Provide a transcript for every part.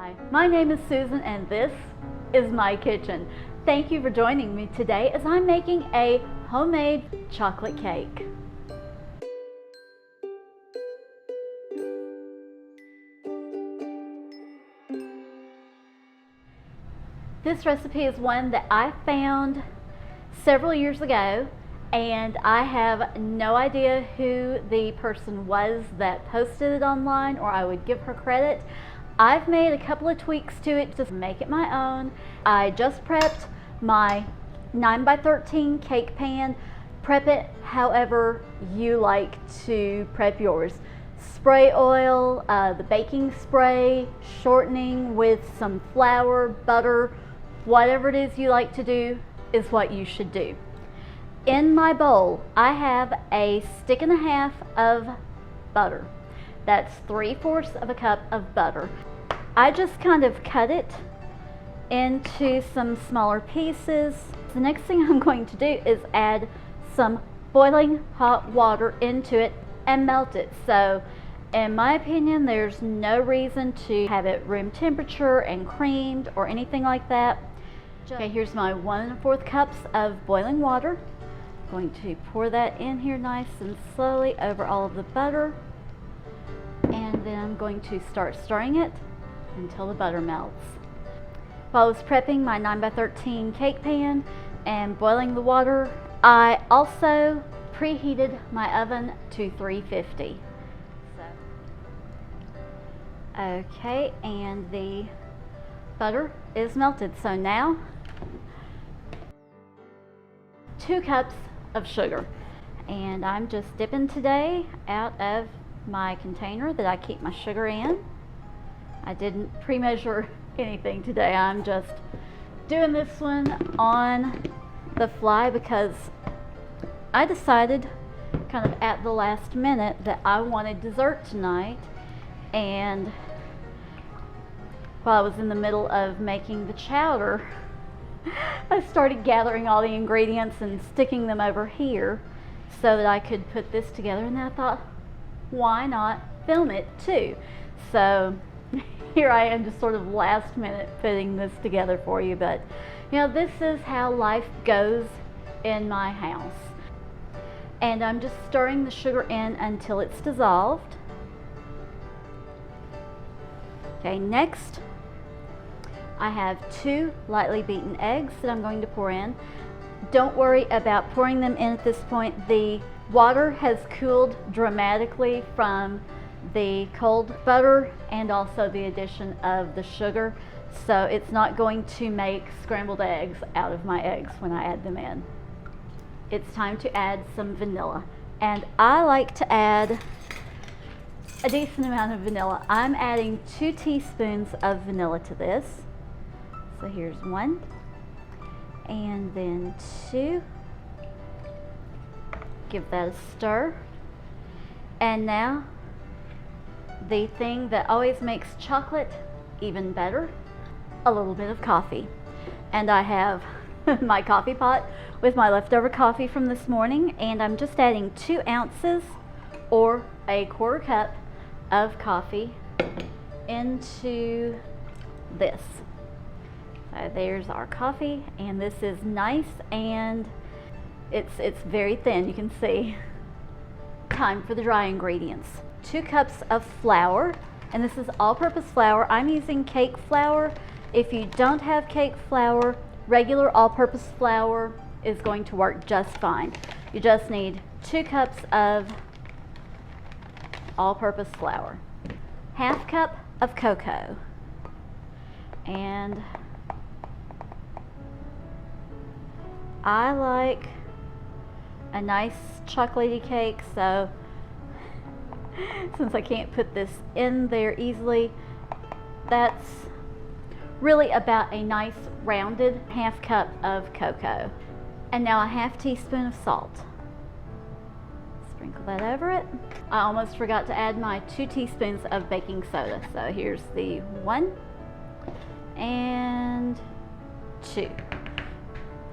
Hi, my name is Susan and this is my kitchen. Thank you for joining me today as I'm making a homemade chocolate cake. This recipe is one that I found several years ago, and I have no idea who the person was that posted it online, or I would give her credit. I've made a couple of tweaks to it to make it my own. I just prepped my 9x13 cake pan. Prep it however you like to prep yours. Spray oil, the baking spray, shortening with some flour, butter, whatever it is you like to do is what you should do. In my bowl, I have a stick and a half of butter. That's 3/4 of a cup of butter. I just kind of cut it into some smaller pieces. The next thing I'm going to do is add some boiling hot water into it and melt it. So in my opinion, there's no reason to have it room temperature and creamed or anything like that. Okay, here's my 1 1/4 cups of boiling water. I'm going to pour that in here nice and slowly over all of the butter. And then I'm going to start stirring it until the butter melts. While I was prepping my 9x13 cake pan and boiling the water, I also preheated my oven to 350. Okay, and the butter is melted. So now, 2 cups of sugar. And I'm just dipping today out of my container that I keep my sugar in. I didn't pre-measure anything today. I'm just doing this one on the fly because I decided kind of at the last minute that I wanted dessert tonight, and while I was in the middle of making the chowder, I started gathering all the ingredients and sticking them over here so that I could put this together, and then I thought, why not film it too? So here I am, just sort of last minute putting this together for you. But you know, this is how life goes in my house. And I'm just stirring the sugar in until it's dissolved. Okay, next I have 2 lightly beaten eggs that I'm going to pour in. Don't worry about pouring them in at this point. The water has cooled dramatically from the cold butter and also the addition of the sugar, so it's not going to make scrambled eggs out of my eggs when I add them in. It's time to add some vanilla, and I like to add a decent amount of vanilla. I'm adding 2 teaspoons of vanilla to this. So here's 1, and then 2. Give that a stir. And now, the thing that always makes chocolate even better, a little bit of coffee. And I have my coffee pot with my leftover coffee from this morning, and I'm just adding 2 ounces or a 1/4 cup of coffee into this. So there's our coffee, and this is nice, and it's very thin, you can see. Time for the dry ingredients. 2 cups of flour, and this is all-purpose flour. I'm using cake flour. If you don't have cake flour, regular all-purpose flour is going to work just fine. You just need 2 cups of all-purpose flour, 1/2 cup of cocoa, and I like a nice chocolatey cake, so since I can't put this in there easily, that's really about a nice rounded 1/2 cup of cocoa. And now a 1/2 teaspoon of salt. Sprinkle that over it. I almost forgot to add my 2 teaspoons of baking soda. So here's the 1 and 2.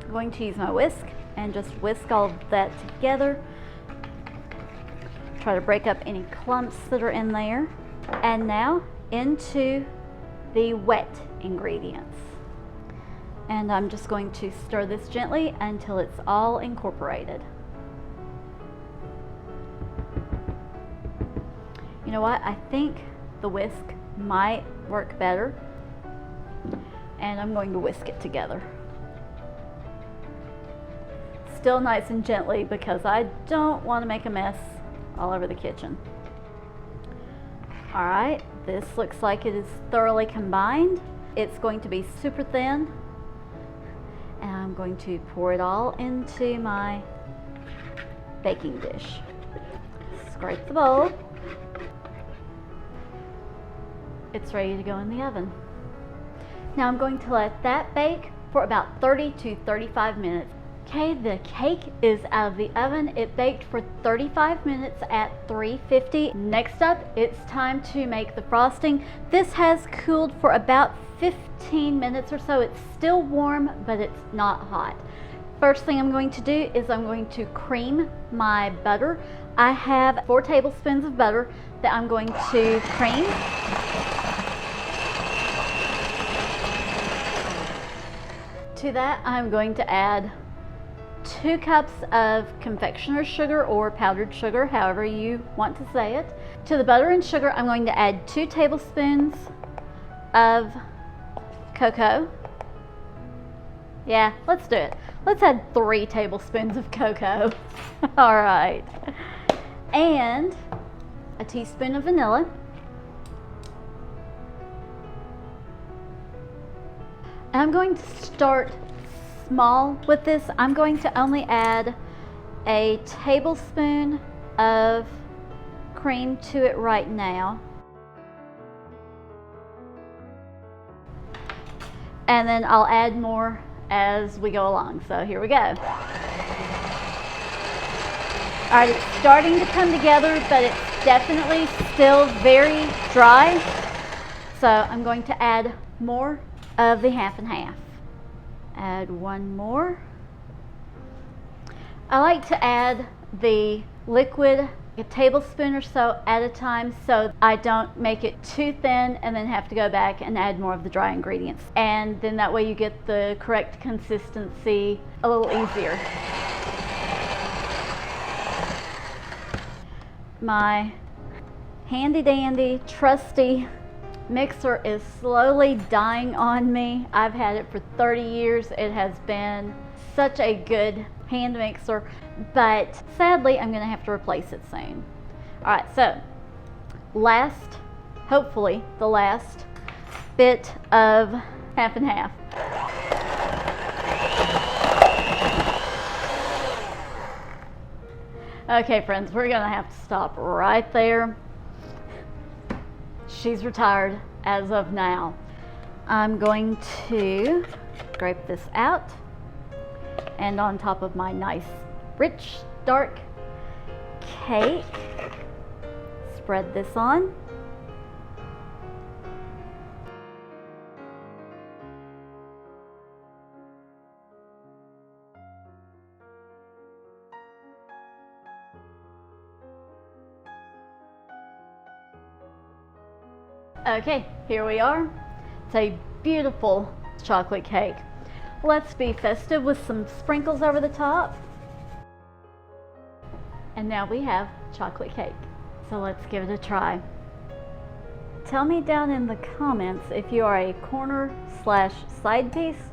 I'm going to use my whisk and just whisk all of that together. Try to break up any clumps that are in there. And now into the wet ingredients. And I'm just going to stir this gently until it's all incorporated. You know what? I think the whisk might work better. And I'm going to whisk it together. Still nice and gently because I don't want to make a mess all over the kitchen. All right, this looks like it is thoroughly combined. It's going to be super thin. And I'm going to pour it all into my baking dish. Scrape the bowl. It's ready to go in the oven. Now I'm going to let that bake for about 30 to 35 minutes. Okay, the cake is out of the oven. It baked for 35 minutes at 350. Next up, it's time to make the frosting. This has cooled for about 15 minutes or so. It's still warm, but it's not hot. First thing I'm going to do is I'm going to cream my butter. I have 4 tablespoons of butter that I'm going to cream. To that, I'm going to add 2 cups of confectioner's sugar or powdered sugar, however you want to say it. To the butter and sugar, I'm going to add 2 tablespoons of cocoa. Yeah, let's do it. Let's add 3 tablespoons of cocoa. All right. And a teaspoon of vanilla. I'm going to start small with this. I'm going to only add a tablespoon of cream to it right now. And then I'll add more as we go along. So here we go. All right, it's starting to come together, but it's definitely still very dry. So I'm going to add more of the half and half. Add 1 more. I like to add the liquid a tablespoon or so at a time so I don't make it too thin and then have to go back and add more of the dry ingredients. And then that way you get the correct consistency a little easier. My handy dandy trusty mixer is slowly dying on me. I've had it for 30 years. It has been such a good hand mixer, but sadly I'm gonna have to replace it soon. All right, so hopefully the last bit of half and half. Okay friends, we're gonna have to stop right there. She's retired as of now. I'm going to scrape this out, and on top of my nice rich dark cake, spread this on. Okay, here we are. It's a beautiful chocolate cake. Let's be festive with some sprinkles over the top. And now we have chocolate cake. So let's give it a try. Tell me down in the comments if you are a corner/side piece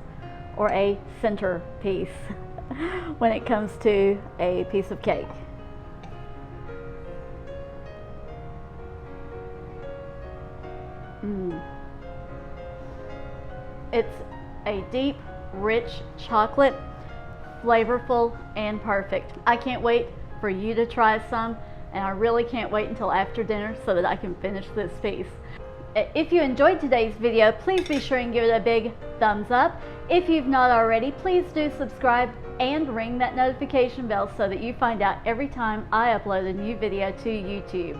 or a center piece when it comes to a piece of cake. It's a deep, rich chocolate, flavorful and perfect. I can't wait for you to try some, and I really can't wait until after dinner so that I can finish this piece. If you enjoyed today's video, please be sure and give it a big thumbs up. If you've not already, please do subscribe and ring that notification bell so that you find out every time I upload a new video to YouTube.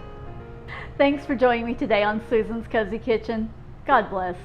Thanks for joining me today on Susan's Cozy Kitchen. God bless.